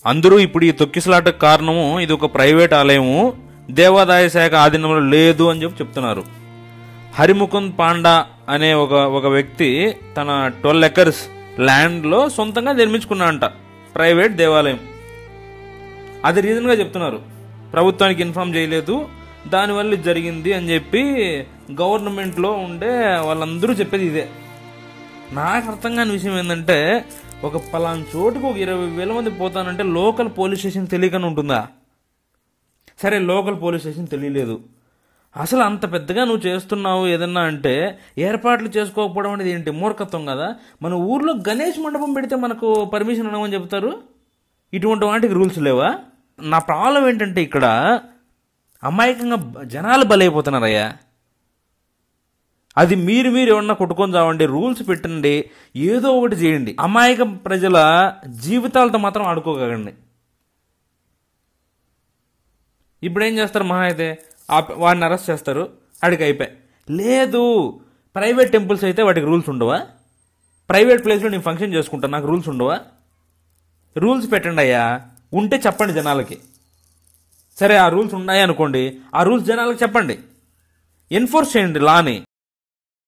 అందరూ ఇప్పుడు ఈ తొక్కిసలాటకు కారణము ఇది ఒక ప్రైవేట్ ఆలయము, దేవాదాయ శాఖ ఆధీనంలో లేదు అని చెప్తున్నారు. హరిముకుంద్ పాండా అనే ఒక వ్యక్తి తన 12 ఎకర్స్ ల్యాండ్లో సొంతంగా నిర్మించుకున్నాడంట ప్రైవేట్ దేవాలయం. అది రీజన్గా చెప్తున్నారు. ప్రభుత్వానికి ఇన్ఫార్మ్ చేయలేదు, దానివల్ల ఇది జరిగింది అని చెప్పి గవర్నమెంట్లో ఉండే వాళ్ళందరూ చెప్పేది ఇదే. నాకు అర్థం కాని విషయం ఏంటంటే, ఒక పలానా చోటుకు ఒక 20,000 మంది పోతానంటే లోకల్ పోలీస్ స్టేషన్ తెలియకనే ఉంటుందా? సరే, లోకల్ పోలీస్ స్టేషన్ తెలియలేదు, అసలు అంత పెద్దగా నువ్వు చేస్తున్నావు ఏదన్నా అంటే ఏర్పాట్లు చేసుకోకపోవడం అనేది ఏంటి? మూర్ఖత్వం కదా. మన ఊర్లో గణేష్ మండపం పెడితే మనకు పర్మిషన్ ఇవ్వమని చెప్తారు, ఇటువంటి వాటికి రూల్స్ లేవా? నా ప్రాబ్లం ఏంటంటే ఇక్కడ అమాయకంగా జనాలు బలైపోతున్నారయ్యా. అది మీరు ఏమన్నా కొట్టుకొని చావండి, రూల్స్ పెట్టండి, ఏదో ఒకటి చేయండి. అమాయక ప్రజల జీవితాలతో మాత్రం ఆడుకోకండి. ఇప్పుడు ఏం చేస్తారు? మహా అయితే వాడిని అరెస్ట్ చేస్తారు, అడిగి అయిపోయి. లేదు, ప్రైవేట్ టెంపుల్స్ అయితే వాటికి రూల్స్ ఉండవా? ప్రైవేట్ ప్లేస్లో నేను ఫంక్షన్ చేసుకుంటాను, నాకు రూల్స్ ఉండవా? రూల్స్ పెట్టండి అయ్యా, ఉంటే చెప్పండి జనాలకి. సరే, ఆ రూల్స్ ఉన్నాయి అనుకోండి, ఆ రూల్స్ జనాలకు చెప్పండి, ఎన్ఫోర్స్ చేయండి లాని.